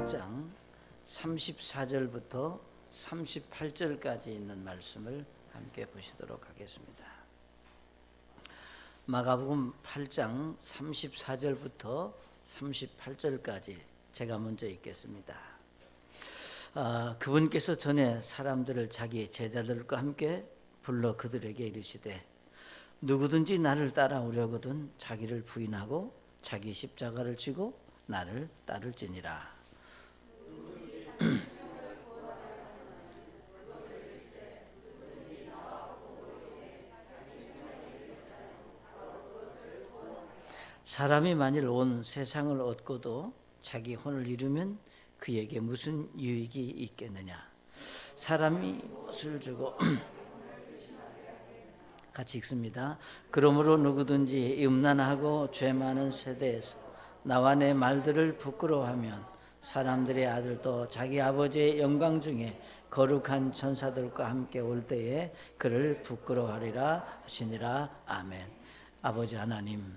8장 34절부터 38절까지 있는 말씀을 함께 보시도록 하겠습니다. 마가복음 8장 34절부터 38절까지 제가 먼저 읽겠습니다. 그분께서 전에 사람들을 자기 제자들과 함께 불러 그들에게 이르시되 누구든지 나를 따라오려거든 자기를 부인하고 자기 십자가를 지고 나를 따를지니라. 사람이 만일 온 세상을 얻고도 자기 혼을 잃으면 그에게 무슨 유익이 있겠느냐. 사람이 무엇을 주고 같이 읽습니다. 그러므로 누구든지 음란하고 죄 많은 세대에서 나와 내 말들을 부끄러워하면 사람들의 아들도 자기 아버지의 영광 중에 거룩한 천사들과 함께 올 때에 그를 부끄러워하리라 하시니라. 아멘. 아버지 하나님,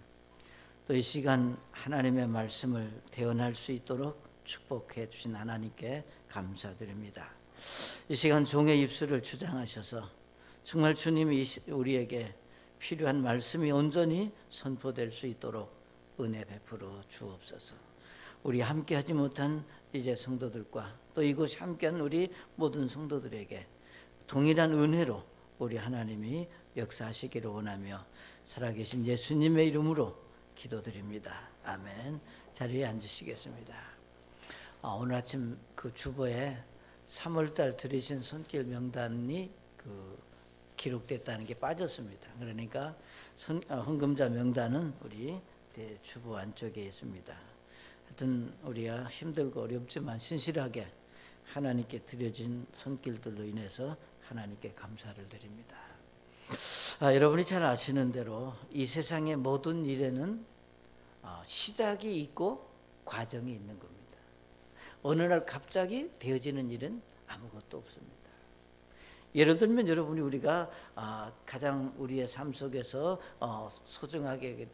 또 이 시간 하나님의 말씀을 대언할 수 있도록 축복해 주신 하나님께 감사드립니다. 이 시간 종의 입술을 주장하셔서 정말 주님이 우리에게 필요한 말씀이 온전히 선포될 수 있도록 은혜 베풀어 주옵소서. 우리 함께하지 못한 이제 성도들과 또 이곳에 함께한 우리 모든 성도들에게 동일한 은혜로 우리 하나님이 역사하시기를 원하며 살아계신 예수님의 이름으로 기도드립니다. 아멘. 자리에 앉으시겠습니다. 오늘 아침 그 주보에 3월달 들으신 손길 명단이 기록됐다는 게 빠졌습니다. 그러니까 헌금자 명단은 우리 주보 안쪽에 있습니다. 하여튼 우리가 힘들고 어렵지만 신실하게 하나님께 드려진 손길들로 인해서 하나님께 감사를 드립니다. 여러분이 잘 아시는 대로 이 세상의 모든 일에는 시작이 있고 과정이 있는 겁니다. 어느 날 갑자기 되어지는 일은 아무것도 없습니다. 예를 들면 여러분이 우리가 가장 우리의 삶 속에서 소중하게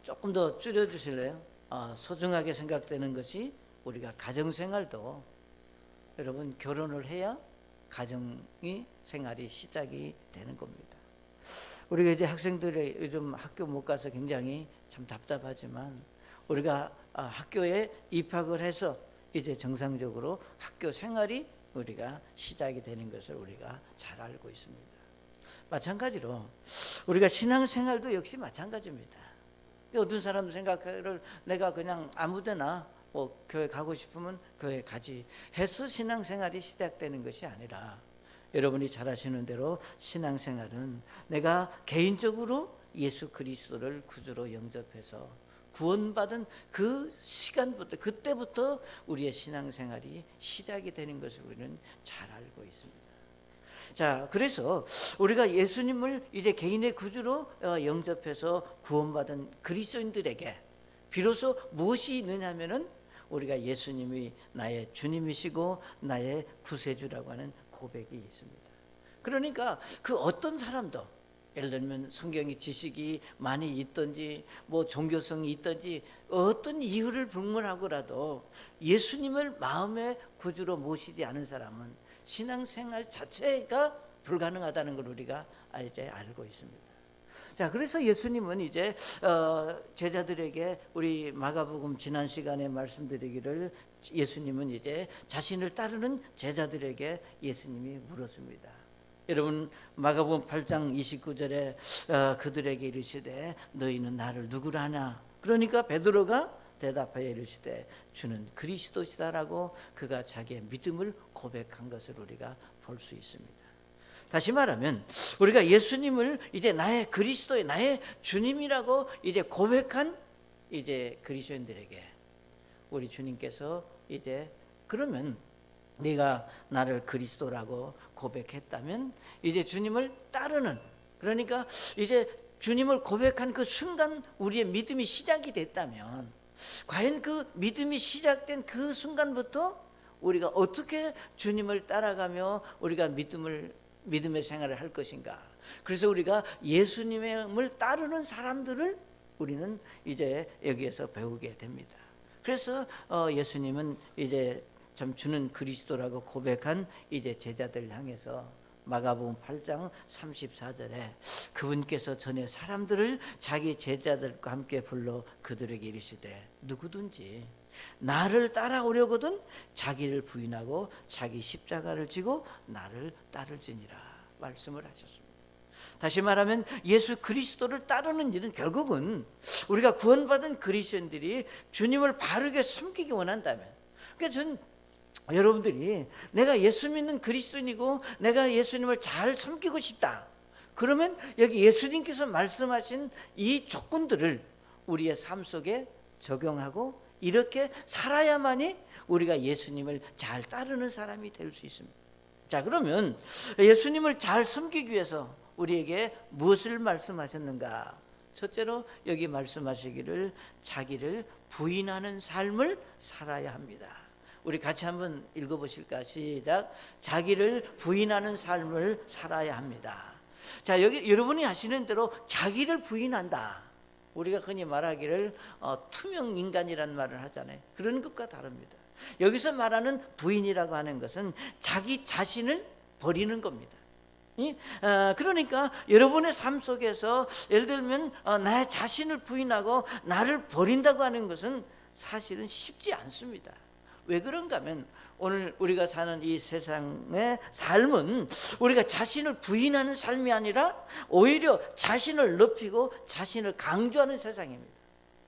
조금 더 줄여주실래요? 소중하게 생각되는 것이 우리가 가정생활도 여러분 결혼을 해야 가정이 생활이 시작이 되는 겁니다. 우리가 이제 학생들이 요즘 학교 못 가서 굉장히 참 답답하지만 우리가 학교에 입학을 해서 이제 정상적으로 학교 생활이 우리가 시작이 되는 것을 우리가 잘 알고 있습니다. 마찬가지로 우리가 신앙생활도 역시 마찬가지입니다. 어떤 사람도 생각을 내가 그냥 아무데나 교회 가고 싶으면 교회 가지 해서 신앙생활이 시작되는 것이 아니라 여러분이 잘 아시는 대로 신앙생활은 내가 개인적으로 예수 그리스도를 구주로 영접해서 구원받은 그 시간부터 그때부터 우리의 신앙생활이 시작이 되는 것을 우리는 잘 알고 있습니다. 자, 그래서 우리가 예수님을 이제 개인의 구주로 영접해서 구원받은 그리스도인들에게 비로소 무엇이 있느냐면은 우리가 예수님이 나의 주님이시고 나의 구세주라고 하는 고백이 있습니다. 그러니까 그 어떤 사람도 예를 들면 성경의 지식이 많이 있든지 종교성이 있든지 어떤 이유를 불문하고라도 예수님을 마음의 구주로 모시지 않은 사람은 신앙생활 자체가 불가능하다는 걸 우리가 이제 알고 있습니다. 자, 그래서 예수님은 이제 제자들에게 우리 마가복음 지난 시간에 말씀드리기를 예수님은 이제 자신을 따르는 제자들에게 예수님이 물었습니다. 여러분 마가복음 8장 29절에 그들에게 이르시되 너희는 나를 누구라 하냐. 그러니까 베드로가 대답하여 이르시되 주는 그리스도시다라고 그가 자기의 믿음을 고백한 것을 우리가 볼 수 있습니다. 다시 말하면 우리가 예수님을 이제 나의 그리스도의 나의 주님이라고 이제 고백한 이제 그리스도인들에게 우리 주님께서 이제 그러면 네가 나를 그리스도라고 고백했다면 이제 주님을 따르는, 그러니까 이제 주님을 고백한 그 순간 우리의 믿음이 시작이 됐다면 과연 그 믿음이 시작된 그 순간부터 우리가 어떻게 주님을 따라가며 우리가 믿음의 생활을 할 것인가. 그래서 우리가 예수님을 따르는 사람들을 우리는 이제 여기에서 배우게 됩니다. 그래서 예수님은 이제 참 주는 그리스도라고 고백한 이제 제자들 향해서 마가복음 8장 34절에 그분께서 전에 사람들을 자기 제자들과 함께 불러 그들에게 이르시되 누구든지 나를 따라오려거든 자기를 부인하고 자기 십자가를 지고 나를 따를지니라 말씀을 하셨습니다. 다시 말하면 예수 그리스도를 따르는 일은 결국은 우리가 구원받은 그리스도인들이 주님을 바르게 섬기기 원한다면, 그러니까 전 여러분들이 내가 예수 믿는 그리스도인이고 내가 예수님을 잘 섬기고 싶다, 그러면 여기 예수님께서 말씀하신 이 조건들을 우리의 삶 속에 적용하고 이렇게 살아야만이 우리가 예수님을 잘 따르는 사람이 될 수 있습니다. 자, 그러면 예수님을 잘 섬기기 위해서 우리에게 무엇을 말씀하셨는가? 첫째로 여기 말씀하시기를 자기를 부인하는 삶을 살아야 합니다. 우리 같이 한번 읽어보실까? 시작. 자기를 부인하는 삶을 살아야 합니다. 자, 여기 여러분이 아시는 대로 자기를 부인한다, 우리가 흔히 말하기를 투명 인간이라는 말을 하잖아요. 그런 것과 다릅니다. 여기서 말하는 부인이라고 하는 것은 자기 자신을 버리는 겁니다. 그러니까 여러분의 삶 속에서 예를 들면 나의 자신을 부인하고 나를 버린다고 하는 것은 사실은 쉽지 않습니다. 왜 그런가 하면 오늘 우리가 사는 이 세상의 삶은 우리가 자신을 부인하는 삶이 아니라 오히려 자신을 높이고 자신을 강조하는 세상입니다.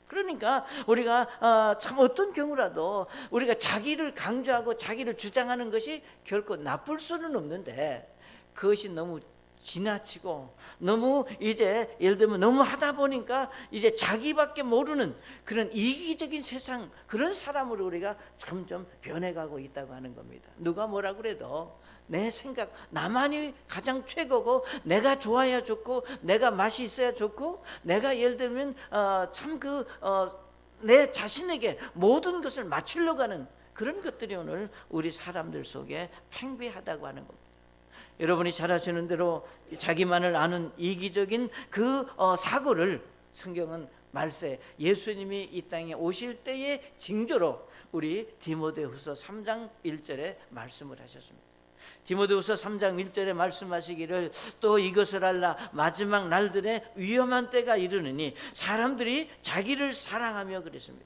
그러니까 우리가 참 어떤 경우라도 우리가 자기를 강조하고 자기를 주장하는 것이 결코 나쁠 수는 없는데, 그것이 너무 지나치고 너무 이제 예를 들면 너무 하다 보니까 이제 자기밖에 모르는 그런 이기적인 세상, 그런 사람으로 우리가 점점 변해가고 있다고 하는 겁니다. 누가 뭐라 그래도 내 생각, 나만이 가장 최고고 내가 좋아야 좋고 내가 맛이 있어야 좋고 내가 예를 들면 참 내 자신에게 모든 것을 맞추려고 하는 그런 것들이 오늘 우리 사람들 속에 팽배하다고 하는 겁니다. 여러분이 잘 아시는 대로 자기만을 아는 이기적인 그 사고를 성경은 말세 예수님이 이 땅에 오실 때의 징조로 우리 디모데후서 3장 1절에 말씀을 하셨습니다. 디모데후서 3장 1절에 말씀하시기를 또 이것을 알라 마지막 날들에 위험한 때가 이르느니 사람들이 자기를 사랑하며 그랬습니다.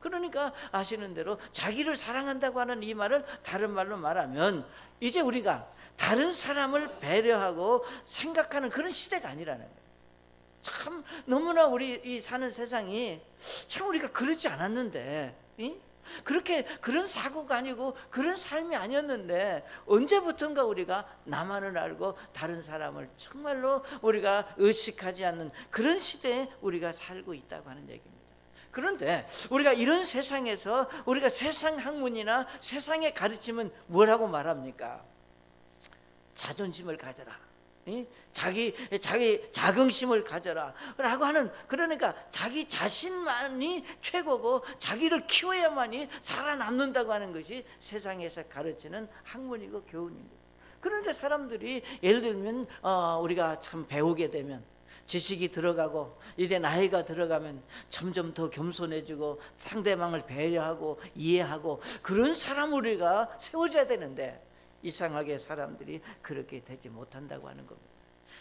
그러니까 아시는 대로 자기를 사랑한다고 하는 이 말을 다른 말로 말하면 이제 우리가 다른 사람을 배려하고 생각하는 그런 시대가 아니라는 거예요. 참 너무나 우리 이 사는 세상이 참 우리가 그러지 않았는데, 그렇게 그런 사고가 아니고 그런 삶이 아니었는데 언제부턴가 우리가 나만을 알고 다른 사람을 정말로 우리가 의식하지 않는 그런 시대에 우리가 살고 있다고 하는 얘기입니다. 그런데 우리가 이런 세상에서 우리가 세상 학문이나 세상의 가르침은 뭐라고 말합니까? 자존심을 가져라, 자기 자긍심을 가져라 라고 하는, 그러니까 자기 자신만이 최고고 자기를 키워야만이 살아남는다고 하는 것이 세상에서 가르치는 학문이고 교훈입니다. 그러니까 사람들이 예를 들면 우리가 참 배우게 되면 지식이 들어가고 이제 나이가 들어가면 점점 더 겸손해지고 상대방을 배려하고 이해하고 그런 사람 우리가 세워져야 되는데 이상하게 사람들이 그렇게 되지 못한다고 하는 겁니다.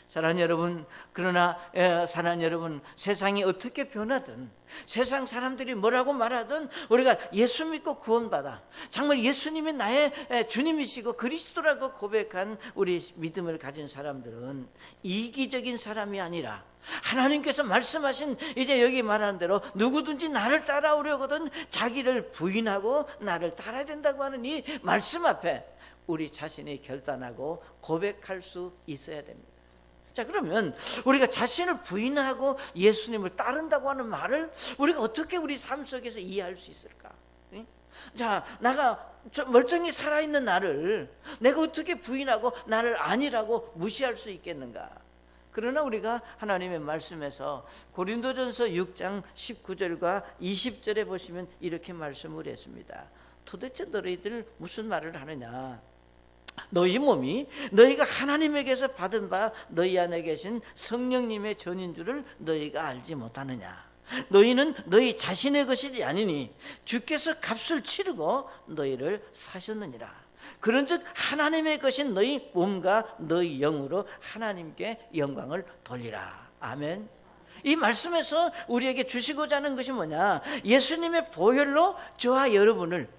사랑하는 여러분, 그러나 사랑하는 여러분, 세상이 어떻게 변하든 세상 사람들이 뭐라고 말하든 우리가 예수 믿고 구원받아 정말 예수님이 나의 주님이시고 그리스도라고 고백한 우리 믿음을 가진 사람들은 이기적인 사람이 아니라 하나님께서 말씀하신 이제 여기 말하는 대로 누구든지 나를 따라오려거든 자기를 부인하고 나를 따라야 된다고 하는 이 말씀 앞에 우리 자신이 결단하고 고백할 수 있어야 됩니다. 자, 그러면 우리가 자신을 부인하고 예수님을 따른다고 하는 말을 우리가 어떻게 우리 삶 속에서 이해할 수 있을까? 자, 나가 멀쩡히 살아있는 나를 내가 어떻게 부인하고 나를 아니라고 무시할 수 있겠는가? 그러나 우리가 하나님의 말씀에서 고린도전서 6장 19절과 20절에 보시면 이렇게 말씀을 했습니다. 도대체 너희들 무슨 말을 하느냐? 너희 몸이 너희가 하나님에게서 받은 바 너희 안에 계신 성령님의 전인 줄을 너희가 알지 못하느냐? 너희는 너희 자신의 것이 아니니 주께서 값을 치르고 너희를 사셨느니라. 그런즉 하나님의 것인 너희 몸과 너희 영으로 하나님께 영광을 돌리라. 아멘. 이 말씀에서 우리에게 주시고자 하는 것이 뭐냐? 예수님의 보혈로 저와 여러분을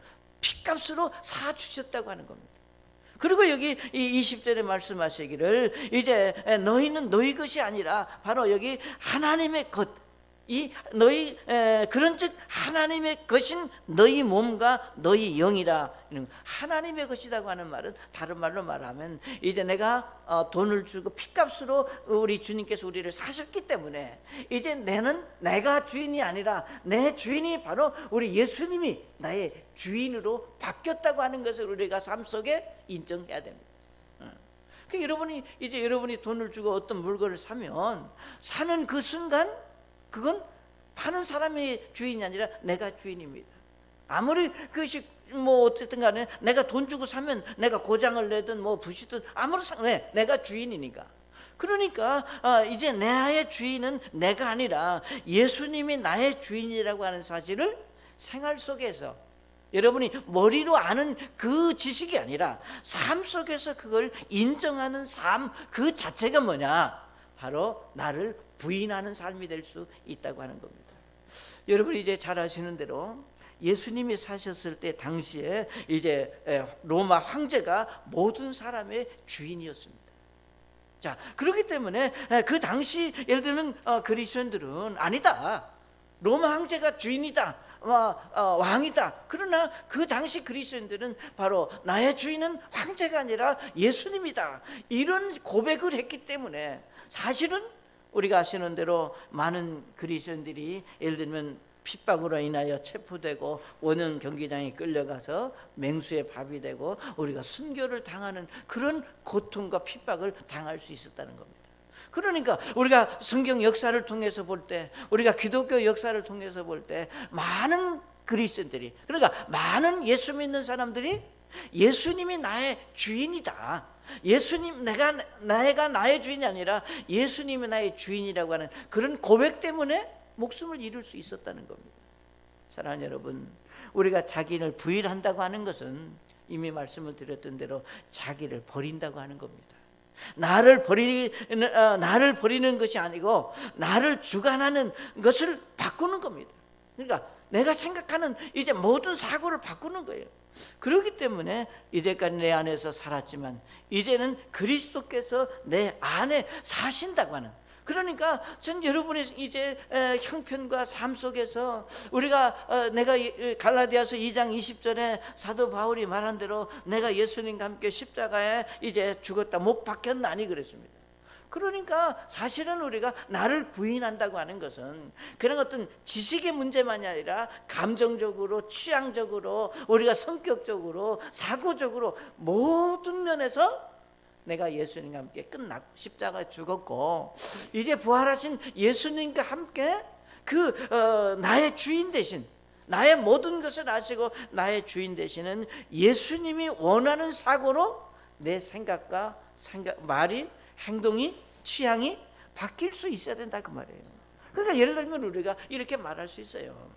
피값으로 사주셨다고 하는 겁니다. 그리고 여기 이 20절에 말씀하시기를 이제 너희는 너희 것이 아니라 바로 여기 하나님의 것, 이 너희 그런즉 하나님의 것인 너희 몸과 너희 영이라. 하나님의 것이라고 하는 말은 다른 말로 말하면 이제 내가 돈을 주고 피값으로 우리 주님께서 우리를 사셨기 때문에 이제 내가 주인이 아니라 내 주인이 바로 우리 예수님이 나의 주인으로 바뀌었다고 하는 것을 우리가 삶 속에 인정해야 됩니다. 여러분이 돈을 주고 어떤 물건을 사면 사는 그 순간 그건 파는 사람이 주인이 아니라 내가 주인입니다. 아무리 그것이 어쨌든 간에 내가 돈 주고 사면 내가 고장을 내든 부시든 아무런 상관없이 내가 주인이니까. 그러니까 이제 나의 주인은 내가 아니라 예수님이 나의 주인이라고 하는 사실을 생활 속에서 여러분이 머리로 아는 그 지식이 아니라 삶 속에서 그걸 인정하는 삶 그 자체가 뭐냐? 바로 나를 부인하는 삶이 될 수 있다고 하는 겁니다. 여러분이 이제 잘 아시는 대로 예수님이 사셨을 때 당시에 이제 로마 황제가 모든 사람의 주인이었습니다. 자, 그렇기 때문에 그 당시 예를 들면 그리스도인들은 아니다, 로마 황제가 주인이다, 왕이다. 그러나 그 당시 그리스도인들은 바로 나의 주인은 황제가 아니라 예수님이다, 이런 고백을 했기 때문에 사실은 우리가 아시는 대로 많은 그리스도인들이 예를 들면 핍박으로 인하여 체포되고 원형 경기장에 끌려가서 맹수의 밥이 되고 우리가 순교를 당하는 그런 고통과 핍박을 당할 수 있었다는 겁니다. 그러니까 우리가 성경 역사를 통해서 볼 때, 우리가 기독교 역사를 통해서 볼 때 많은 그리스도인들이, 그러니까 많은 예수 믿는 사람들이 예수님이 나의 주인이다, 예수님 내가 나의 주인이 아니라 예수님이 나의 주인이라고 하는 그런 고백 때문에 목숨을 잃을 수 있었다는 겁니다. 사랑하는 여러분, 우리가 자기를 부인한다고 하는 것은 이미 말씀을 드렸던 대로 자기를 버린다고 하는 겁니다. 나를 버리는 것이 아니고 나를 주관하는 것을 바꾸는 겁니다. 그러니까 내가 생각하는 이제 모든 사고를 바꾸는 거예요. 그렇기 때문에 이제까지 내 안에서 살았지만 이제는 그리스도께서 내 안에 사신다고 하는, 그러니까 전 여러분의 이제 형편과 삶 속에서 우리가 내가 갈라디아서 2장 20절에 사도 바울이 말한 대로 내가 예수님과 함께 십자가에 이제 죽었다, 못 박혔나니 그랬습니다. 그러니까 사실은 우리가 나를 부인한다고 하는 것은 그런 어떤 지식의 문제만이 아니라 감정적으로, 취향적으로, 우리가 성격적으로, 사고적으로 모든 면에서 내가 예수님과 함께 끝났고 십자가에 죽었고 이제 부활하신 예수님과 함께 나의 주인 대신, 나의 모든 것을 아시고 나의 주인 되시는 예수님이 원하는 사고로 내 생각과 말이, 행동이, 취향이 바뀔 수 있어야 된다 그 말이에요. 그러니까 예를 들면 우리가 이렇게 말할 수 있어요.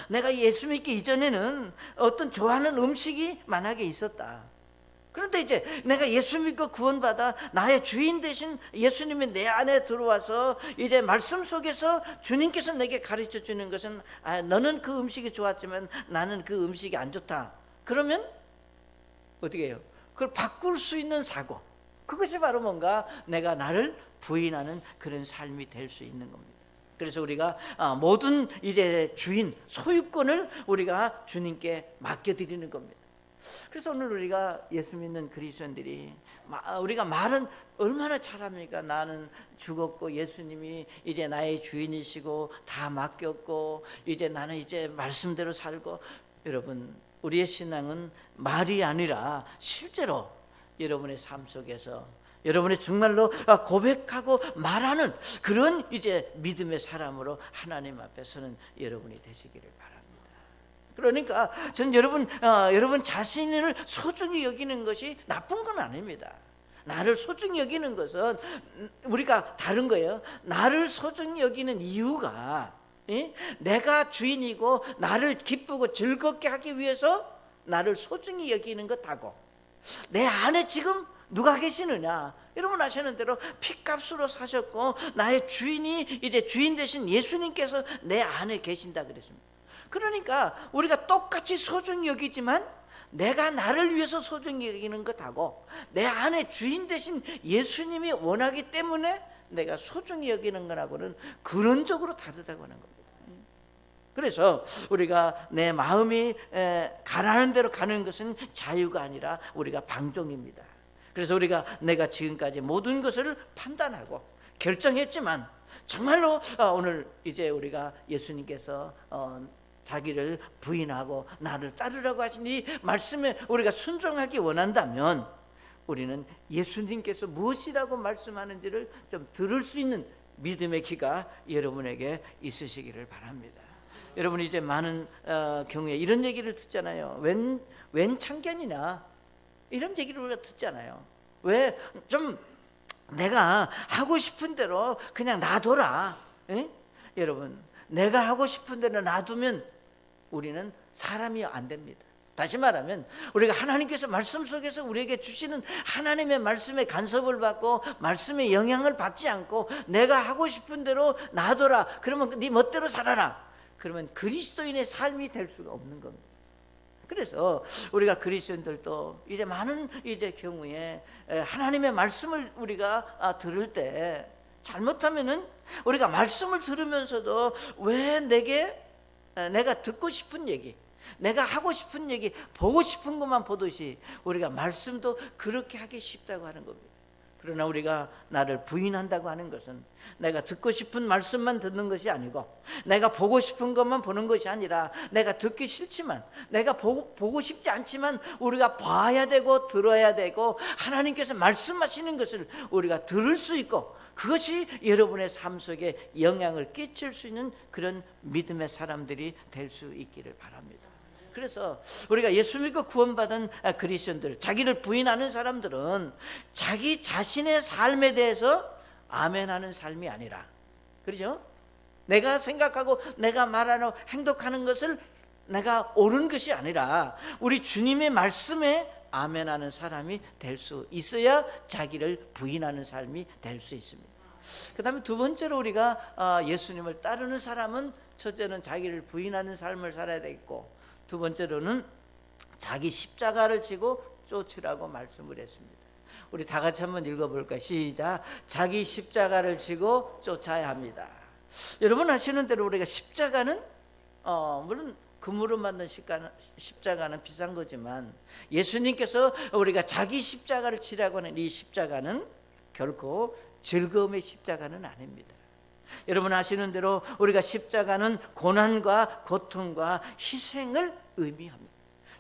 내가 예수 믿기 이전에는 어떤 좋아하는 음식이 만약에 있었다. 그런데 이제 내가 예수 믿고 구원받아 나의 주인 되신 예수님이 내 안에 들어와서 이제 말씀 속에서 주님께서 내게 가르쳐 주는 것은 너는 그 음식이 좋았지만 나는 그 음식이 안 좋다. 그러면 어떻게 해요? 그걸 바꿀 수 있는 사고, 그것이 바로 뭔가 내가 나를 부인하는 그런 삶이 될 수 있는 겁니다. 그래서 우리가 모든 이제 주인, 소유권을 우리가 주님께 맡겨드리는 겁니다. 그래서 오늘 우리가 예수 믿는 그리스도인들이 우리가 말은 얼마나 잘합니까? 나는 죽었고 예수님이 이제 나의 주인이시고 다 맡겼고 이제 나는 이제 말씀대로 살고. 여러분, 우리의 신앙은 말이 아니라 실제로 여러분의 삶 속에서 여러분이 정말로 고백하고 말하는 그런 이제 믿음의 사람으로 하나님 앞에 서는 여러분이 되시기를 바랍니다. 그러니까 전 여러분 자신을 소중히 여기는 것이 나쁜 건 아닙니다. 나를 소중히 여기는 것은 우리가 다른 거예요. 나를 소중히 여기는 이유가 내가 주인이고 나를 기쁘고 즐겁게 하기 위해서 나를 소중히 여기는 것하고, 내 안에 지금 누가 계시느냐? 여러분 아시는 대로 피값으로 사셨고 나의 주인이 이제 주인 되신 예수님께서 내 안에 계신다 그랬습니다. 그러니까 우리가 똑같이 소중히 여기지만 내가 나를 위해서 소중히 여기는 것하고 내 안에 주인 되신 예수님이 원하기 때문에 내가 소중히 여기는 거하고는 근원적으로 다르다고 하는 겁니다. 그래서 우리가 내 마음이 가라는 대로 가는 것은 자유가 아니라 우리가 방종입니다. 그래서 내가 지금까지 모든 것을 판단하고 결정했지만 정말로 오늘 이제 우리가 예수님께서 자기를 부인하고 나를 따르라고 하신 이 말씀에 우리가 순종하기 원한다면 우리는 예수님께서 무엇이라고 말씀하는지를 좀 들을 수 있는 믿음의 귀가 여러분에게 있으시기를 바랍니다. 여러분 이제 많은 경우에 이런 얘기를 듣잖아요. 웬 참견이냐 이런 얘기를 우리가 듣잖아요. 왜 좀 내가 하고 싶은 대로 그냥 놔둬라. 여러분 내가 하고 싶은 대로 놔두면 우리는 사람이 안 됩니다. 다시 말하면 우리가 하나님께서 말씀 속에서 우리에게 주시는 하나님의 말씀에 간섭을 받고 말씀의 영향을 받지 않고 내가 하고 싶은 대로 놔둬라. 그러면 네 멋대로 살아라. 그러면 그리스도인의 삶이 될 수가 없는 겁니다. 그래서 우리가 그리스도인들도 이제 많은 경우에 하나님의 말씀을 우리가 들을 때 잘못하면은 우리가 말씀을 들으면서도 왜 내가 듣고 싶은 얘기, 내가 하고 싶은 얘기, 보고 싶은 것만 보듯이 우리가 말씀도 그렇게 하기 쉽다고 하는 겁니다. 그러나 우리가 나를 부인한다고 하는 것은 내가 듣고 싶은 말씀만 듣는 것이 아니고 내가 보고 싶은 것만 보는 것이 아니라 내가 듣기 싫지만 내가 보고 싶지 않지만 우리가 봐야 되고 들어야 되고 하나님께서 말씀하시는 것을 우리가 들을 수 있고 그것이 여러분의 삶 속에 영향을 끼칠 수 있는 그런 믿음의 사람들이 될 수 있기를 바랍니다. 그래서 우리가 예수 믿고 구원받은 그리스도인들, 자기를 부인하는 사람들은 자기 자신의 삶에 대해서 아멘하는 삶이 아니라, 그렇죠? 내가 생각하고 내가 말하고 행동하는 것을 내가 옳은 것이 아니라 우리 주님의 말씀에 아멘하는 사람이 될 수 있어야 자기를 부인하는 삶이 될 수 있습니다. 그 다음에 두 번째로 우리가 예수님을 따르는 사람은 첫째는 자기를 부인하는 삶을 살아야 되겠고 두 번째로는 자기 십자가를 지고 쫓으라고 말씀을 했습니다. 우리 다 같이 한번 읽어볼까요? 시작. 자기 십자가를 지고 쫓아야 합니다. 여러분 아시는 대로 우리가 십자가는 물론 금으로 만든 십자가는 비싼 거지만 예수님께서 우리가 자기 십자가를 지라고 하는 이 십자가는 결코 즐거움의 십자가는 아닙니다. 여러분 아시는 대로 우리가 십자가는 고난과 고통과 희생을 의미합니다.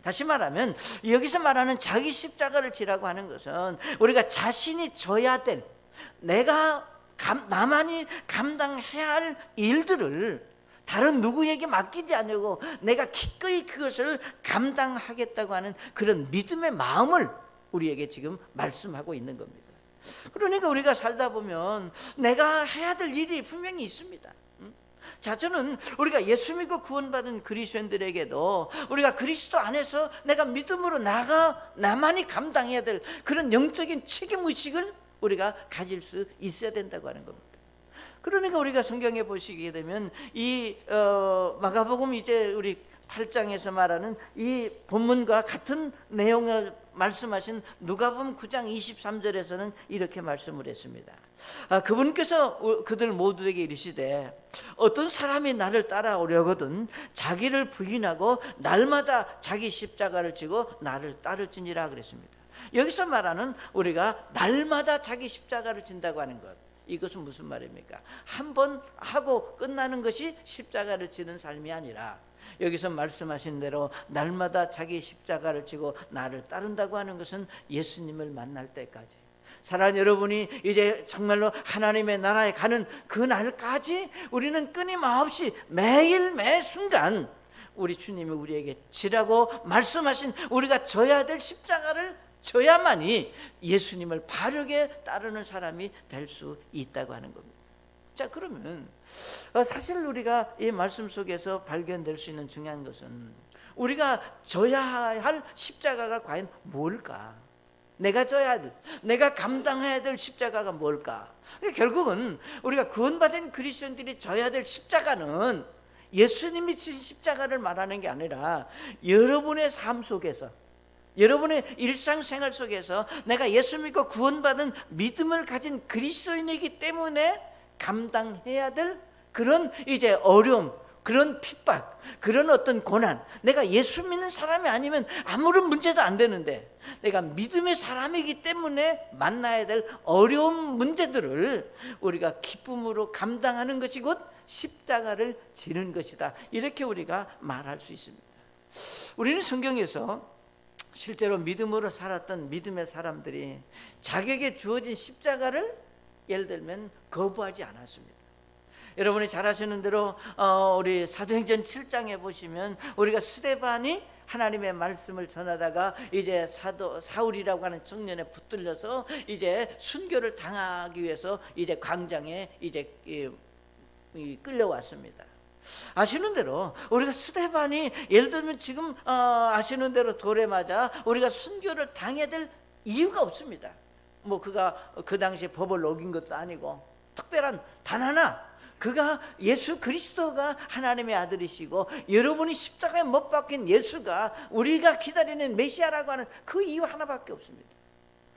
다시 말하면 여기서 말하는 자기 십자가를 지라고 하는 것은 우리가 자신이 져야 될 나만이 감당해야 할 일들을 다른 누구에게 맡기지 않으려고 내가 기꺼이 그것을 감당하겠다고 하는 그런 믿음의 마음을 우리에게 지금 말씀하고 있는 겁니다. 그러니까 우리가 살다 보면 내가 해야 될 일이 분명히 있습니다. 자, 저는 우리가 예수 믿고 구원받은 그리스도인들에게도 우리가 그리스도 안에서 내가 믿음으로 나만이 감당해야 될 그런 영적인 책임의식을 우리가 가질 수 있어야 된다고 하는 겁니다. 그러니까 우리가 성경에 보시게 되면 이 마가복음 이제 우리 8장에서 말하는 이 본문과 같은 내용을 말씀하신 누가복음 9장 23절에서는 이렇게 말씀을 했습니다. 그분께서 그들 모두에게 이르시되 어떤 사람이 나를 따라오려거든 자기를 부인하고 날마다 자기 십자가를 지고 나를 따를지니라 그랬습니다. 여기서 말하는 우리가 날마다 자기 십자가를 진다고 하는 것, 이것은 무슨 말입니까? 한 번 하고 끝나는 것이 십자가를 지는 삶이 아니라 여기서 말씀하신 대로 날마다 자기 십자가를 지고 나를 따른다고 하는 것은 예수님을 만날 때까지, 사랑하는 여러분이 이제 정말로 하나님의 나라에 가는 그 날까지 우리는 끊임없이 매일 매 순간 우리 주님이 우리에게 지라고 말씀하신 우리가 져야 될 십자가를 져야만이 예수님을 바르게 따르는 사람이 될 수 있다고 하는 겁니다. 자, 그러면 사실 우리가 이 말씀 속에서 발견될 수 있는 중요한 것은 우리가 져야 할 십자가가 과연 뭘까? 내가 져야 될, 내가 감당해야 될 십자가가 뭘까? 결국은 우리가 구원받은 그리스도인들이 져야 될 십자가는 예수님이 지신 십자가를 말하는 게 아니라 여러분의 삶 속에서, 여러분의 일상생활 속에서 내가 예수 믿고 구원받은 믿음을 가진 그리스도인이기 때문에 감당해야 될 그런 이제 어려움, 그런 핍박, 그런 어떤 고난, 내가 예수 믿는 사람이 아니면 아무런 문제도 안 되는데 내가 믿음의 사람이기 때문에 만나야 될 어려운 문제들을 우리가 기쁨으로 감당하는 것이 곧 십자가를 지는 것이다, 이렇게 우리가 말할 수 있습니다. 우리는 성경에서 실제로 믿음으로 살았던 믿음의 사람들이 자기에게 주어진 십자가를 예를 들면 거부하지 않았습니다. 여러분이 잘 아시는 대로 우리 사도행전 7장에 보시면 우리가 스데반이 하나님의 말씀을 전하다가 이제 사울이라고 하는 청년에 붙들려서 이제 순교를 당하기 위해서 이제 광장에 이제 끌려왔습니다. 아시는 대로 우리가 스데반이 예를 들면 지금 아시는 대로 돌에 맞아 우리가 순교를 당해야 될 이유가 없습니다. 뭐 그가 그 당시에 법을 어긴 것도 아니고 특별한 단 하나, 그가 예수 그리스도가 하나님의 아들이시고 여러분이 십자가에 못 박힌 예수가 우리가 기다리는 메시아라고 하는 그 이유 하나밖에 없습니다.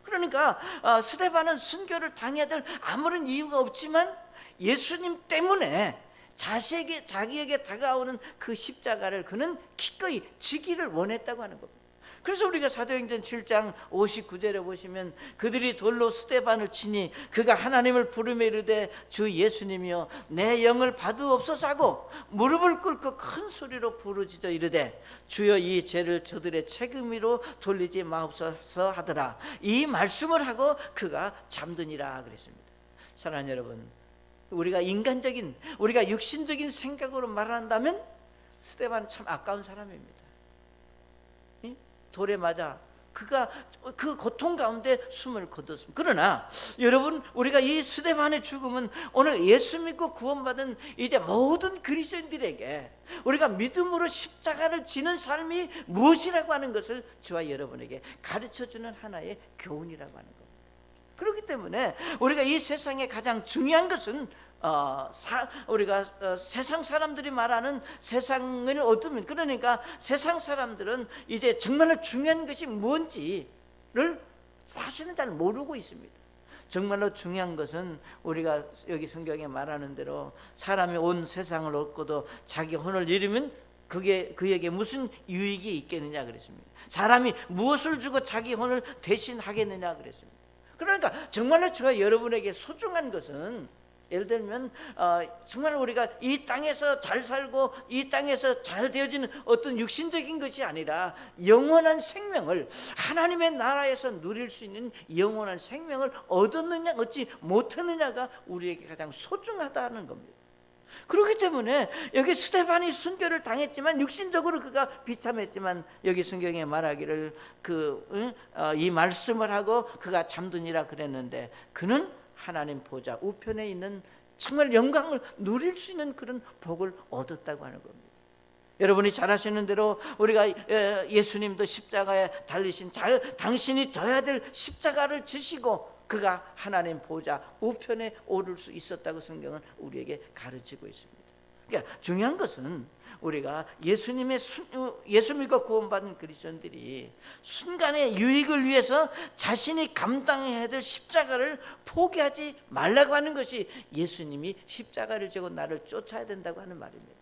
그러니까 스데반은 순교를 당해야 될 아무런 이유가 없지만 예수님 때문에 자기에게 다가오는 그 십자가를 그는 기꺼이 지기를 원했다고 하는 겁니다. 그래서 우리가 사도행전 7장 59절에 보시면 그들이 돌로 스데반을 치니 그가 하나님을 부르며 이르되 주 예수님이여 내 영을 받으옵소서 하고 무릎을 꿇고 큰 소리로 부르짖어 이르되 주여 이 죄를 저들의 책임 위로 돌리지 마옵소서 하더라. 이 말씀을 하고 그가 잠드니라 그랬습니다. 사랑하는 여러분, 우리가 인간적인, 우리가 육신적인 생각으로 말한다면 스데반은 참 아까운 사람입니다. 돌에 맞아 그가 그 고통 가운데 숨을 거뒀습니다. 그러나 여러분, 우리가 이 스데반의 죽음은 오늘 예수 믿고 구원받은 이제 모든 그리스도인들에게 우리가 믿음으로 십자가를 지는 삶이 무엇이라고 하는 것을 저와 여러분에게 가르쳐주는 하나의 교훈이라고 하는 겁니다. 그렇기 때문에 우리가 이 세상에 가장 중요한 것은 우리가 세상 사람들이 말하는 세상을 얻으면, 그러니까 세상 사람들은 이제 정말로 중요한 것이 뭔지를 사실은 잘 모르고 있습니다. 정말로 중요한 것은 우리가 여기 성경에 말하는 대로 사람이 온 세상을 얻고도 자기 혼을 잃으면 그게 그에게 무슨 유익이 있겠느냐 그랬습니다. 사람이 무엇을 주고 자기 혼을 대신하겠느냐 그랬습니다. 그러니까 정말로 저와 여러분에게 소중한 것은 예를 들면 정말 우리가 이 땅에서 잘 살고 이 땅에서 잘 되어지는 어떤 육신적인 것이 아니라 영원한 생명을, 하나님의 나라에서 누릴 수 있는 영원한 생명을 얻었느냐 얻지 못했느냐가 우리에게 가장 소중하다는 겁니다. 그렇기 때문에 여기 스데반이 순교를 당했지만 육신적으로 그가 비참했지만 여기 성경에 말하기를 이 말씀을 하고 그가 잠드니라 그랬는데 그는 하나님 보좌 우편에 있는 정말 영광을 누릴 수 있는 그런 복을 얻었다고 하는 겁니다. 여러분이 잘 아시는 대로 우리가 예수님도 십자가에 달리신 당신이 져야 될 십자가를 지시고 그가 하나님 보좌 우편에 오를 수 있었다고 성경은 우리에게 가르치고 있습니다. 그러니까 중요한 것은 우리가 예수 믿고 구원받은 그리스도인들이 순간의 유익을 위해서 자신이 감당해야 될 십자가를 포기하지 말라고 하는 것이 예수님이 십자가를 지고 나를 쫓아야 된다고 하는 말입니다.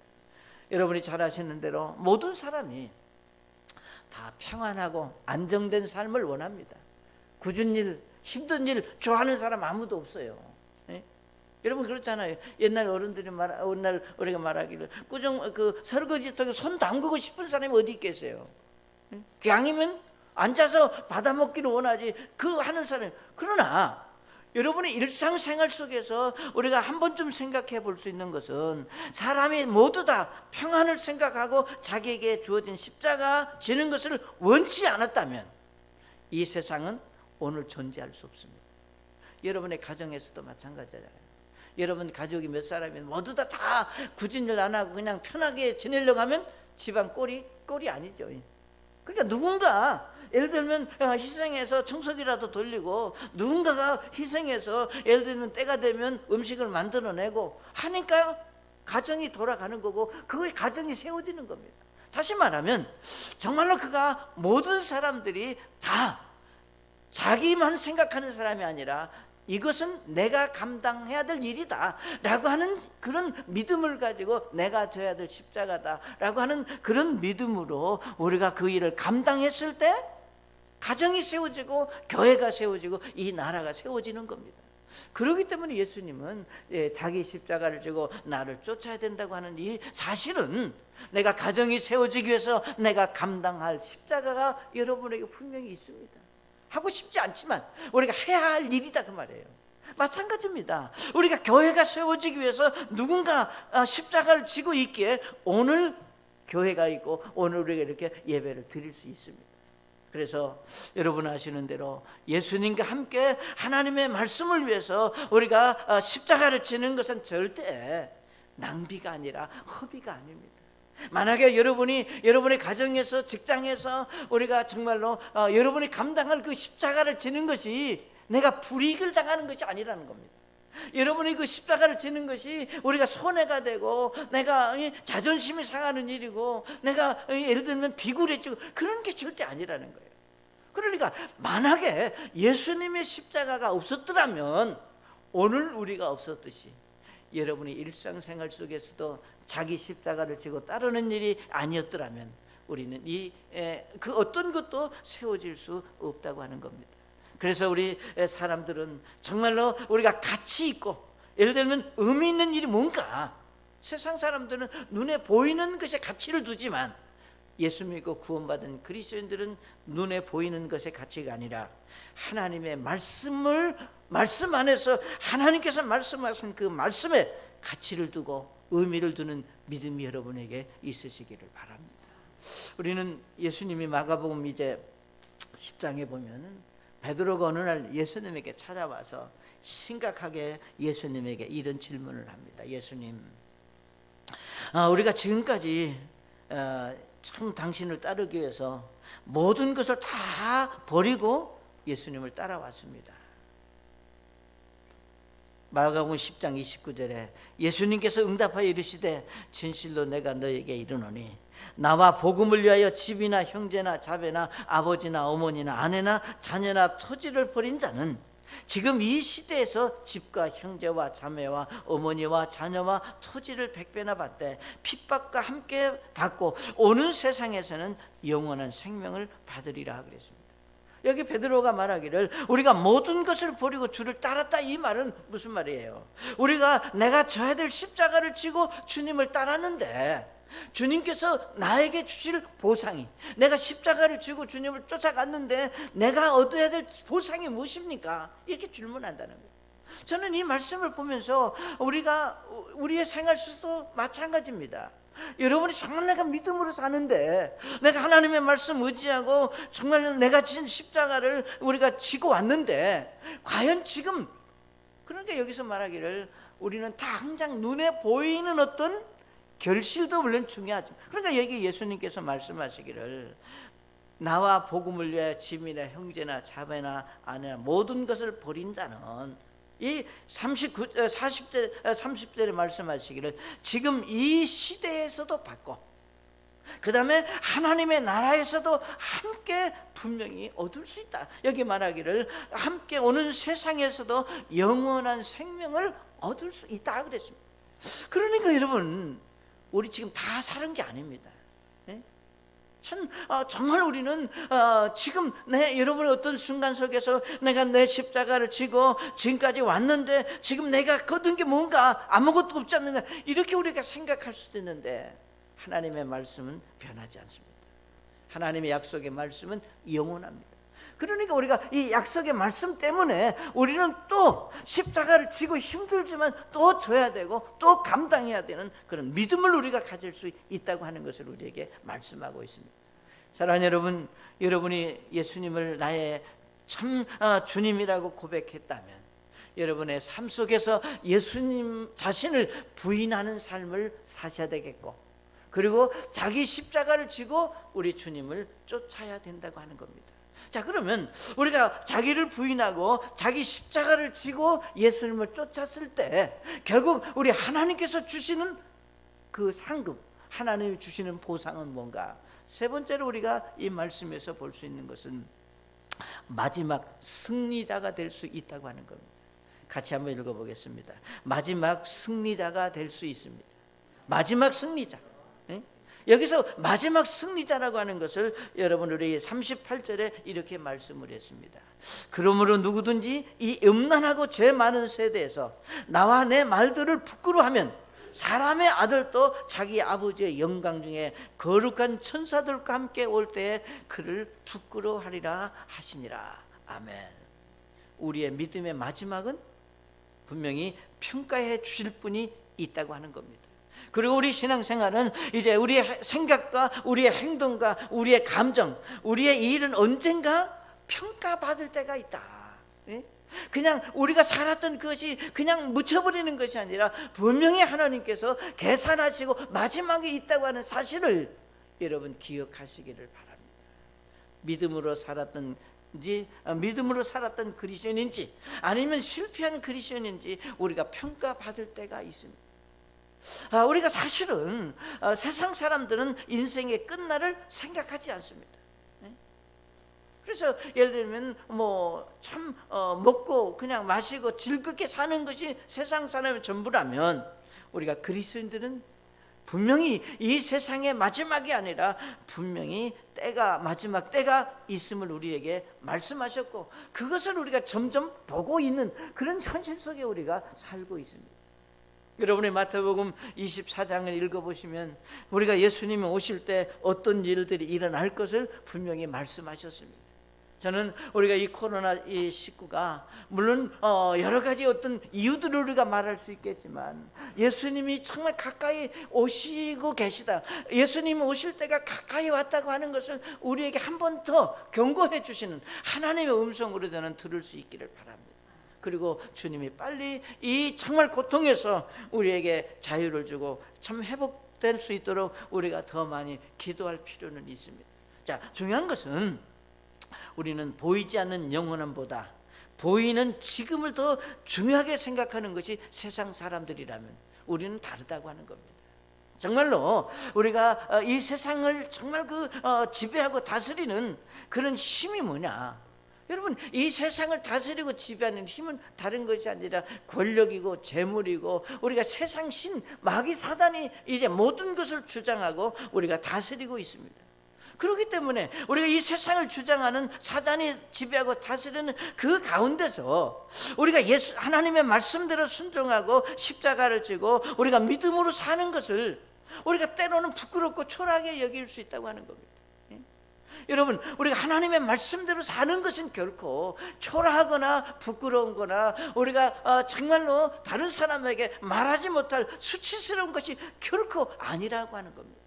여러분이 잘 아시는 대로 모든 사람이 다 평안하고 안정된 삶을 원합니다. 굳은 일, 힘든 일 좋아하는 사람 아무도 없어요. 여러분 그렇잖아요. 옛날 어른들이 오늘 우리가 말하기를 설거지통에 손 담그고 싶은 사람이 어디 있겠어요? 기왕이면 앉아서 받아먹기를 원하지 그 하는 사람이. 그러나 여러분의 일상생활 속에서 우리가 한 번쯤 생각해 볼 수 있는 것은, 사람이 모두 다 평안을 생각하고 자기에게 주어진 십자가 지는 것을 원치 않았다면 이 세상은 오늘 존재할 수 없습니다. 여러분의 가정에서도 마찬가지잖아요. 여러분 가족이 몇 사람이면 모두 다 굳은 일 안 하고 그냥 편하게 지내려고 하면 집안 꼴이 아니죠. 그러니까 누군가 예를 들면 희생해서 청소기라도 돌리고, 누군가가 희생해서 예를 들면 때가 되면 음식을 만들어내고 하니까 가정이 돌아가는 거고, 그의 가정이 세워지는 겁니다. 다시 말하면 정말로 그가 모든 사람들이 다 자기만 생각하는 사람이 아니라 이것은 내가 감당해야 될 일이다 라고 하는 그런 믿음을 가지고, 내가 져야 될 십자가다 라고 하는 그런 믿음으로 우리가 그 일을 감당했을 때 가정이 세워지고 교회가 세워지고 이 나라가 세워지는 겁니다. 그렇기 때문에 예수님은 자기 십자가를 지고 나를 쫓아야 된다고 하는 이 사실은, 내가 가정이 세워지기 위해서 내가 감당할 십자가가 여러분에게 분명히 있습니다. 하고 싶지 않지만 우리가 해야 할 일이다 그 말이에요. 마찬가지입니다. 우리가 교회가 세워지기 위해서 누군가 십자가를 지고 있기에 오늘 교회가 있고 오늘 우리가 이렇게 예배를 드릴 수 있습니다. 그래서 여러분 아시는 대로 예수님과 함께 하나님의 말씀을 위해서 우리가 십자가를 지는 것은 절대 낭비가 아니라 허비가 아닙니다. 만약에 여러분의 가정에서, 직장에서 우리가 정말로 여러분이 감당할 그 십자가를 지는 것이 내가 불이익을 당하는 것이 아니라는 겁니다. 여러분이 그 십자가를 지는 것이 우리가 손해가 되고 내가 자존심이 상하는 일이고 내가 예를 들면 비굴해지고 그런 게 절대 아니라는 거예요. 그러니까 만약에 예수님의 십자가가 없었더라면 오늘 우리가 없었듯이 여러분의 일상생활 속에서도 자기 십자가를 지고 따르는 일이 아니었더라면 우리는 그 어떤 것도 세워질 수 없다고 하는 겁니다. 그래서 우리 사람들은 정말로 우리가 가치 있고, 예를 들면 의미 있는 일이 뭔가, 세상 사람들은 눈에 보이는 것에 가치를 두지만 예수 믿고 구원받은 그리스도인들은 눈에 보이는 것의 가치가 아니라 하나님의 말씀 안에서 하나님께서 말씀하신 그 말씀에 가치를 두고 의미를 두는 믿음이 여러분에게 있으시기를 바랍니다. 우리는 예수님이 마가복음 이제 10장에 보면 베드로가 어느 날 예수님에게 찾아와서 심각하게 예수님에게 이런 질문을 합니다. 예수님, 우리가 지금까지 참 당신을 따르기 위해서 모든 것을 다 버리고 예수님을 따라왔습니다. 마가복음 10장 29절에 예수님께서 응답하여 이르시되 진실로 내가 너에게 이르노니 나와 복음을 위하여 집이나 형제나 자매나 아버지나 어머니나 아내나 자녀나 토지를 버린 자는 지금 이 시대에서 집과 형제와 자매와 어머니와 자녀와 토지를 100배나 받되 핍박과 함께 받고 오는 세상에서는 영원한 생명을 받으리라 그랬습니다. 여기 베드로가 말하기를 우리가 모든 것을 버리고 주를 따랐다, 이 말은 무슨 말이에요? 우리가 내가 져야 될 십자가를 지고 주님을 따랐는데 주님께서 나에게 주실 보상이, 내가 십자가를 지고 주님을 쫓아갔는데 내가 얻어야 될 보상이 무엇입니까? 이렇게 질문한다는 거예요. 저는 이 말씀을 보면서 우리의 생활 속도 마찬가지입니다. 여러분이 정말 내가 믿음으로 사는데, 내가 하나님의 말씀 의지하고 정말 내가 진 십자가를 우리가 지고 왔는데 과연 지금, 그러니까 여기서 말하기를 우리는 다 항상 눈에 보이는 어떤 결실도 물론 중요하죠. 그러니까 여기 예수님께서 말씀하시기를 나와 복음을 위해 집이나 형제나 자매나 아내나 모든 것을 버린 자는, 이 30절에 말씀하시기를 지금 이 시대에서도 받고 그 다음에 하나님의 나라에서도 함께 분명히 얻을 수 있다. 여기 말하기를 함께 오는 세상에서도 영원한 생명을 얻을 수 있다 그랬습니다. 그러니까 여러분, 우리 지금 다 사는 게 아닙니다. 정말 우리는 지금 여러분의 어떤 순간 속에서 내가 내 십자가를 지고 지금까지 왔는데 지금 내가 거둔 게 뭔가 아무것도 없지 않느냐, 이렇게 우리가 생각할 수도 있는데 하나님의 말씀은 변하지 않습니다. 하나님의 약속의 말씀은 영원합니다. 그러니까 우리가 이 약속의 말씀 때문에 우리는 또 십자가를 지고 힘들지만 또 져야 되고 또 감당해야 되는 그런 믿음을 우리가 가질 수 있다고 하는 것을 우리에게 말씀하고 있습니다. 사랑하는 여러분, 여러분이 예수님을 나의 참 주님이라고 고백했다면 여러분의 삶 속에서 예수님 자신을 부인하는 삶을 사셔야 되겠고, 그리고 자기 십자가를 지고 우리 주님을 쫓아야 된다고 하는 겁니다. 자, 그러면 우리가 자기를 부인하고 자기 십자가를 지고 예수님을 쫓았을 때 결국 우리 하나님께서 주시는 그 상급, 하나님이 주시는 보상은 뭔가? 세 번째로 우리가 이 말씀에서 볼 수 있는 것은 마지막 승리자가 될 수 있다고 하는 겁니다. 같이 한번 읽어보겠습니다. 마지막 승리자가 될 수 있습니다. 마지막 승리자. 여기서 마지막 승리자라고 하는 것을 여러분 우리 38절에 이렇게 말씀을 했습니다. 그러므로 누구든지 이 음란하고 죄 많은 세대에서 나와 내 말들을 부끄러워하면 사람의 아들도 자기 아버지의 영광 중에 거룩한 천사들과 함께 올 때에 그를 부끄러워하리라 하시니라. 아멘. 우리의 믿음의 마지막은 분명히 평가해 주실 분이 있다고 하는 겁니다. 그리고 우리 신앙생활은 이제 우리의 생각과 우리의 행동과 우리의 감정, 우리의 일은 언젠가 평가받을 때가 있다. 그냥 우리가 살았던 것이 그냥 묻혀버리는 것이 아니라 분명히 하나님께서 계산하시고 마지막에 있다고 하는 사실을 여러분 기억하시기를 바랍니다. 믿음으로 살았던 그리스도인인지 아니면 실패한 그리스도인인지 우리가 평가받을 때가 있습니다. 우리가 사실은 세상 사람들은 인생의 끝날을 생각하지 않습니다. 그래서 예를 들면 참 먹고 그냥 마시고 즐겁게 사는 것이 세상 사람의 전부라면, 우리가 그리스도인들은 분명히 이 세상의 마지막이 아니라 분명히 마지막 때가 있음을 우리에게 말씀하셨고, 그것을 우리가 점점 보고 있는 그런 현실 속에 우리가 살고 있습니다. 여러분의 마태복음 24장을 읽어보시면 우리가 예수님이 오실 때 어떤 일들이 일어날 것을 분명히 말씀하셨습니다. 저는 우리가 이 코로나19가 물론 여러 가지 어떤 이유들을 우리가 말할 수 있겠지만 예수님이 정말 가까이 오시고 계시다, 예수님이 오실 때가 가까이 왔다고 하는 것을 우리에게 한 번 더 경고해 주시는 하나님의 음성으로 저는 들을 수 있기를 바랍니다. 그리고 주님이 빨리 이 정말 고통에서 우리에게 자유를 주고 참 회복될 수 있도록 우리가 더 많이 기도할 필요는 있습니다. 자, 중요한 것은 우리는 보이지 않는 영원함보다 보이는 지금을 더 중요하게 생각하는 것이 세상 사람들이라면 우리는 다르다고 하는 겁니다. 정말로 우리가 이 세상을 정말 지배하고 다스리는 그런 힘이 뭐냐? 여러분, 이 세상을 다스리고 지배하는 힘은 다른 것이 아니라 권력이고 재물이고, 우리가 세상 신 마귀 사단이 이제 모든 것을 주장하고 우리가 다스리고 있습니다. 그렇기 때문에 우리가 이 세상을 주장하는 사단이 지배하고 다스리는 그 가운데서 우리가 하나님의 말씀대로 순종하고 십자가를 지고 우리가 믿음으로 사는 것을 우리가 때로는 부끄럽고 초라하게 여길 수 있다고 하는 겁니다. 여러분, 우리가 하나님의 말씀대로 사는 것은 결코 초라하거나 부끄러운 거나 우리가 정말로 다른 사람에게 말하지 못할 수치스러운 것이 결코 아니라고 하는 겁니다.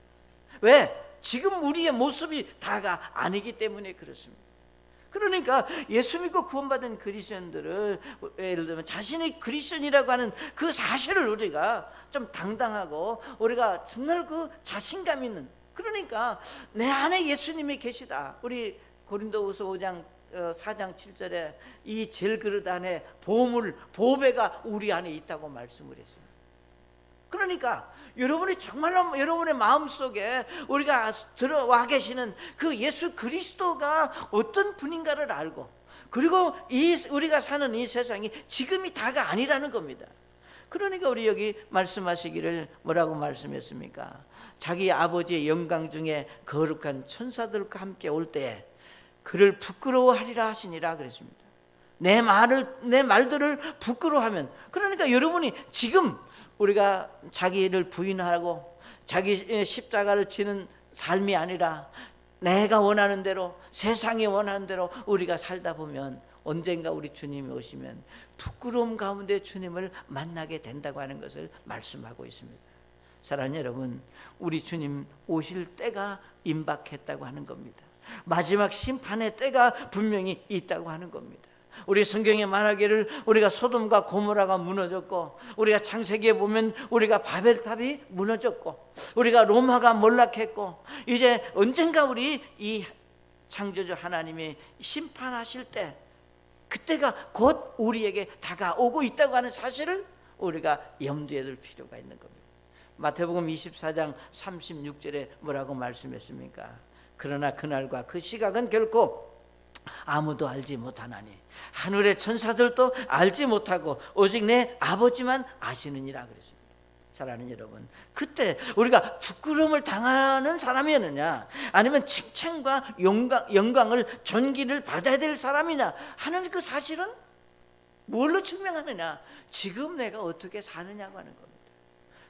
왜? 지금 우리의 모습이 다가 아니기 때문에 그렇습니다. 그러니까 예수 믿고 구원받은 그리스도인들을 예를 들면 자신이 그리스도인이라고 하는 그 사실을 우리가 좀 당당하고 우리가 정말 그 자신감 있는, 그러니까 내 안에 예수님이 계시다. 우리 고린도후서 4장 7절에 이 젤그릇 안에 보배가 우리 안에 있다고 말씀을 했습니다. 그러니까 여러분이 정말로 여러분의 마음속에 우리가 들어와 계시는 그 예수 그리스도가 어떤 분인가를 알고, 그리고 우리가 사는 이 세상이 지금이 다가 아니라는 겁니다. 그러니까 우리 여기 말씀하시기를 뭐라고 말씀했습니까? 자기 아버지의 영광 중에 거룩한 천사들과 함께 올 때에 그를 부끄러워하리라 하시니라 그랬습니다. 내 말들을 부끄러워하면, 그러니까 여러분이 지금 우리가 자기를 부인하고 자기 십자가를 지는 삶이 아니라 내가 원하는 대로, 세상이 원하는 대로 우리가 살다 보면 언젠가 우리 주님이 오시면 부끄러움 가운데 주님을 만나게 된다고 하는 것을 말씀하고 있습니다. 사랑하는 여러분, 우리 주님 오실 때가 임박했다고 하는 겁니다. 마지막 심판의 때가 분명히 있다고 하는 겁니다. 우리 성경에 말하기를 우리가 소돔과 고모라가 무너졌고, 우리가 창세기에 보면 우리가 바벨탑이 무너졌고, 우리가 로마가 몰락했고, 이제 언젠가 우리 이 창조주 하나님이 심판하실 때, 그때가 곧 우리에게 다가오고 있다고 하는 사실을 우리가 염두에 둘 필요가 있는 겁니다. 마태복음 24장 36절에 뭐라고 말씀했습니까? 그러나 그날과 그 시각은 결코 아무도 알지 못하나니 하늘의 천사들도 알지 못하고 오직 내 아버지만 아시느니라 그랬습니다. 사랑하는 여러분, 그때 우리가 부끄러움을 당하는 사람이었느냐, 아니면 칭찬과 영광을, 존귀를 받아야 될 사람이냐 하는 그 사실은 뭘로 증명하느냐? 지금 내가 어떻게 사느냐고 하는 겁니다.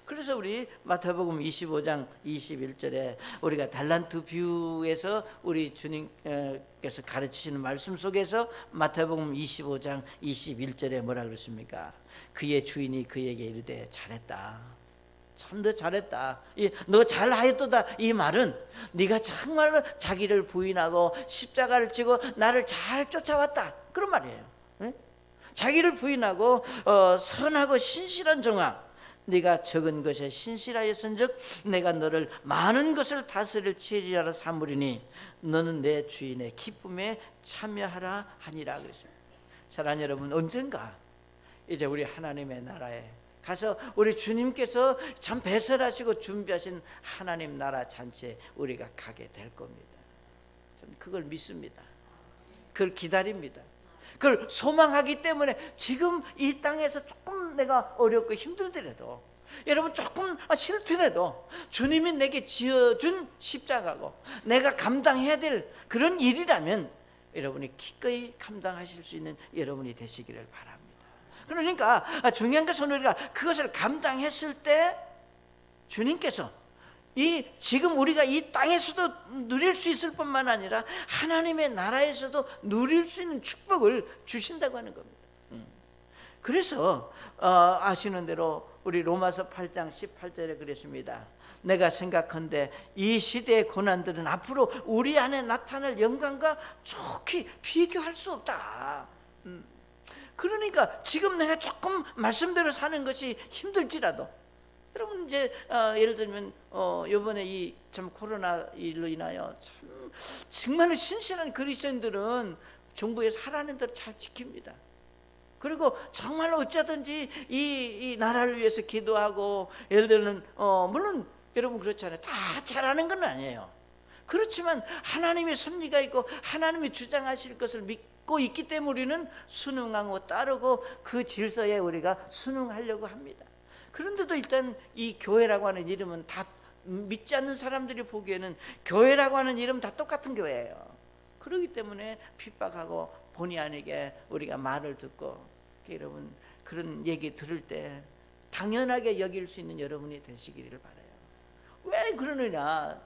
그래서 우리 마태복음 25장 21절에 우리가 달란트 비유에서 우리 주님께서 가르치시는 말씀 속에서 마태복음 25장 21절에 뭐라 그랬습니까? 그의 주인이 그에게 이르되 잘했다, 참 너 잘했다, 너 잘하였도다. 이 말은 네가 정말로 자기를 부인하고 십자가를 지고 나를 잘 쫓아왔다, 그런 말이에요. 응? 자기를 부인하고 선하고 신실한 종아, 네가 적은 것에 신실하였은즉 내가 너를 많은 것을 다스릴 지혜리라 삼으리니 너는 내 주인의 기쁨에 참여하라 하니라 그랬어요. 사랑하는 여러분, 언젠가 이제 우리 하나님의 나라에 가서 우리 주님께서 참 배설하시고 준비하신 하나님 나라 잔치에 우리가 가게 될 겁니다. 참 그걸 믿습니다. 그걸 기다립니다. 그걸 소망하기 때문에 지금 이 땅에서 조금 내가 어렵고 힘들더라도, 여러분 조금 싫더라도 주님이 내게 지어준 십자가고 내가 감당해야 될 그런 일이라면 여러분이 기꺼이 감당하실 수 있는 여러분이 되시기를 바랍니다. 그러니까 중요한 것은 우리가 그것을 감당했을 때 주님께서 지금 우리가 이 땅에서도 누릴 수 있을 뿐만 아니라 하나님의 나라에서도 누릴 수 있는 축복을 주신다고 하는 겁니다. 그래서 아시는 대로 우리 로마서 8장 18절에 그랬습니다. 내가 생각한데 이 시대의 고난들은 앞으로 우리 안에 나타날 영광과 좋게 비교할 수 없다. 그러니까 지금 내가 조금 말씀대로 사는 것이 힘들지라도, 여러분 이제 예를 들면 이번에 이 참 코로나 일로 인하여 참 정말로 신실한 그리스도인들은 정부에서 하라는 대로 잘 지킵니다. 그리고 정말로 어쩌든지 이 나라를 위해서 기도하고, 예를 들면 물론 여러분 그렇잖아요. 다 잘하는 건 아니에요. 그렇지만 하나님의 섭리가 있고 하나님이 주장하실 것을 믿고 있기 때문에 우리는 순응하고 따르고 그 질서에 우리가 순응하려고 합니다. 그런데도 일단 이 교회라고 하는 이름은 다 믿지 않는 사람들이 보기에는 교회라고 하는 이름은 다 똑같은 교회예요. 그렇기 때문에 핍박하고 본의 아니게 우리가 말을 듣고, 여러분 그런 얘기 들을 때 당연하게 여길 수 있는 여러분이 되시기를 바라요. 왜 그러느냐?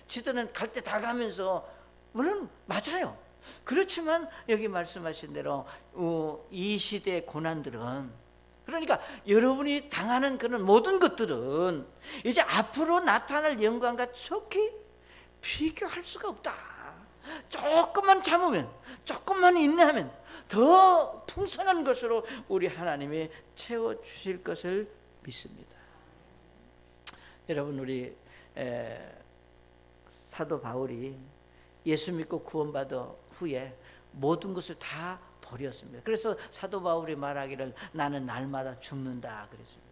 지도는 갈 때 다 가면서, 물론 맞아요. 그렇지만 여기 말씀하신 대로 이 시대의 고난들은, 그러니까 여러분이 당하는 그런 모든 것들은 이제 앞으로 나타날 영광과 좋게 비교할 수가 없다. 조금만 참으면, 조금만 인내하면 더 풍성한 것으로 우리 하나님이 채워주실 것을 믿습니다. 여러분, 우리 사도 바울이 예수 믿고 구원받은 후에 모든 것을 다 버렸습니다. 그래서 사도 바울이 말하기를 나는 날마다 죽는다 그랬습니다.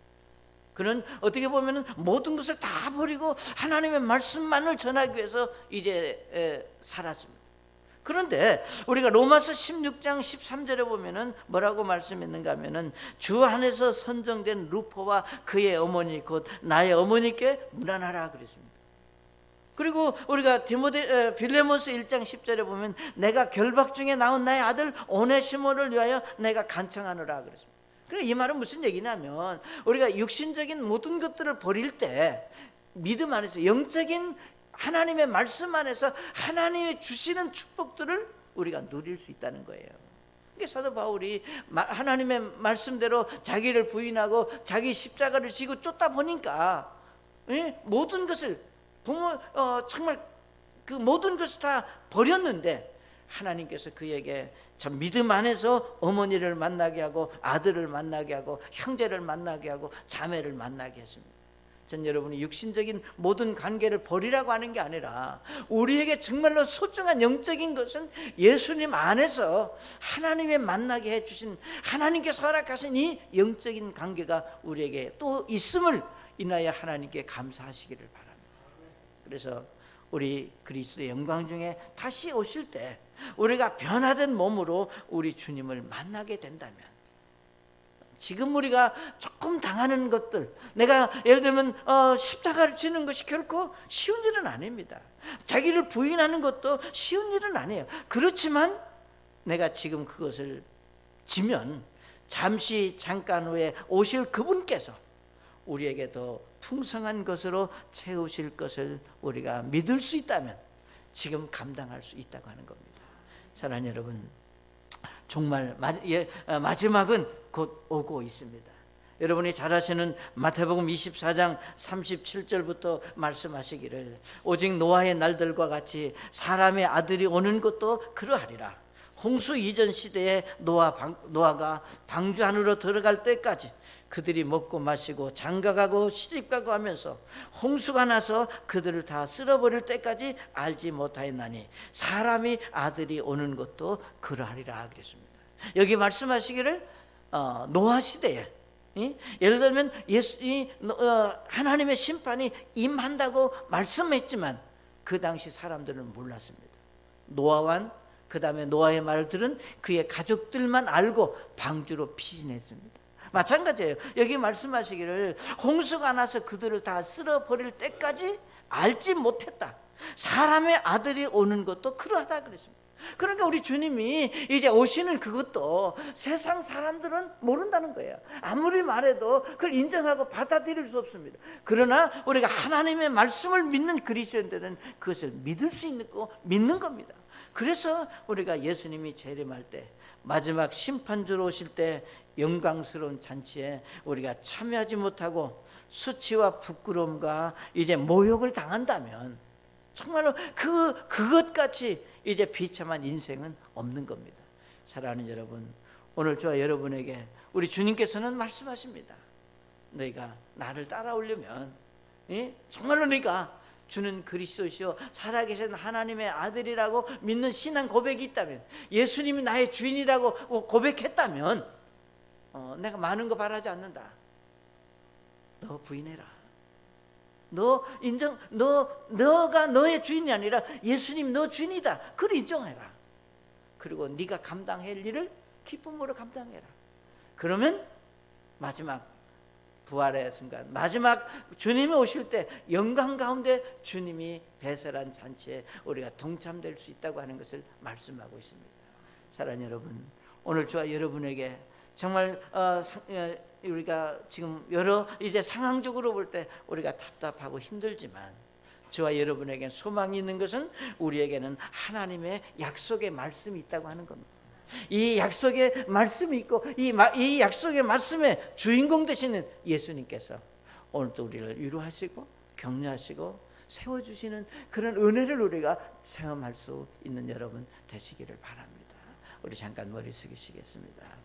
그는 어떻게 보면 모든 것을 다 버리고 하나님의 말씀만을 전하기 위해서 이제 살았습니다. 그런데 우리가 로마서 16장 13절에 보면은 뭐라고 말씀했는가 하면은 주 안에서 선정된 루포와 그의 어머니 곧 나의 어머니께 문안하라 그랬습니다. 그리고 우리가 빌레몬서 1장 10절에 보면 내가 결박 중에 낳은 나의 아들 오네시모를 위하여 내가 간청하노라 그랬습니다. 그러니까 이 말은 무슨 얘기냐면, 우리가 육신적인 모든 것들을 버릴 때 믿음 안에서 영적인 하나님의 말씀 안에서 하나님의 주시는 축복들을 우리가 누릴 수 있다는 거예요. 그게 사도 바울이 하나님의 말씀대로 자기를 부인하고 자기 십자가를 지고 쫓다 보니까 모든 것을 정말 그 모든 것을 다 버렸는데 하나님께서 그에게 참 믿음 안에서 어머니를 만나게 하고 아들을 만나게 하고 형제를 만나게 하고 자매를 만나게 했습니다. 전 여러분이 육신적인 모든 관계를 버리라고 하는 게 아니라 우리에게 정말로 소중한 영적인 것은 예수님 안에서 하나님의 만나게 해주신 하나님께서 허락하신 이 영적인 관계가 우리에게 또 있음을 인하여 하나님께 감사하시기를 바랍니다. 그래서 우리 그리스도의 영광 중에 다시 오실 때 우리가 변화된 몸으로 우리 주님을 만나게 된다면, 지금 우리가 조금 당하는 것들, 내가 예를 들면 십자가를 지는 것이 결코 쉬운 일은 아닙니다. 자기를 부인하는 것도 쉬운 일은 아니에요. 그렇지만 내가 지금 그것을 지면 잠깐 후에 오실 그분께서 우리에게 더 풍성한 것으로 채우실 것을 우리가 믿을 수 있다면 지금 감당할 수 있다고 하는 겁니다. 사랑하는 여러분, 정말 마지막은 곧 오고 있습니다. 여러분이 잘 아시는 마태복음 24장 37절부터 말씀하시기를, 오직 노아의 날들과 같이 사람의 아들이 오는 것도 그러하리라. 홍수 이전 시대에 노아가 방주 안으로 들어갈 때까지 그들이 먹고 마시고 장가가고 시집가고 하면서 홍수가 나서 그들을 다 쓸어버릴 때까지 알지 못하였나니 사람이 아들이 오는 것도 그러하리라 그랬습니다. 여기 말씀하시기를 노아 시대에, 예를 들면 하나님의 심판이 임한다고 말씀했지만 그 당시 사람들은 몰랐습니다. 노아와 그 다음에 노아의 말을 들은 그의 가족들만 알고 방주로 피신했습니다. 마찬가지예요. 여기 말씀하시기를 홍수가 나서 그들을 다 쓸어버릴 때까지 알지 못했다. 사람의 아들이 오는 것도 그러하다 그랬습니다. 그러니까 우리 주님이 이제 오시는 그것도 세상 사람들은 모른다는 거예요. 아무리 말해도 그걸 인정하고 받아들일 수 없습니다. 그러나 우리가 하나님의 말씀을 믿는 그리스도인들은 그것을 믿을 수 있고 믿는 겁니다. 그래서 우리가 예수님이 재림할 때, 마지막 심판주로 오실 때 영광스러운 잔치에 우리가 참여하지 못하고 수치와 부끄러움과 이제 모욕을 당한다면 정말로 그것같이 이제 비참한 인생은 없는 겁니다. 사랑하는 여러분, 오늘 저와 여러분에게 우리 주님께서는 말씀하십니다. 너희가 나를 따라오려면, 정말로 네가 주는 그리스도시요 살아계신 하나님의 아들이라고 믿는 신앙 고백이 있다면, 예수님이 나의 주인이라고 고백했다면, 내가 많은 거 바라지 않는다. 너 부인해라. 너가 너의 주인이 아니라 예수님 너 주인이다. 그걸 인정해라. 그리고 네가 감당할 일을 기쁨으로 감당해라. 그러면 마지막 부활의 순간, 마지막 주님이 오실 때 영광 가운데 주님이 배설한 잔치에 우리가 동참될 수 있다고 하는 것을 말씀하고 있습니다. 사랑하는 여러분, 오늘 저와 여러분에게 정말 우리가 지금 여러 이제 상황적으로 볼 때 우리가 답답하고 힘들지만 저와 여러분에게 소망이 있는 것은 우리에게는 하나님의 약속의 말씀이 있다고 하는 겁니다. 이 약속의 말씀이 있고 이 약속의 말씀의 주인공 되시는 예수님께서 오늘도 우리를 위로하시고 격려하시고 세워주시는 그런 은혜를 우리가 체험할 수 있는 여러분 되시기를 바랍니다. 우리 잠깐 머리 숙이시겠습니다.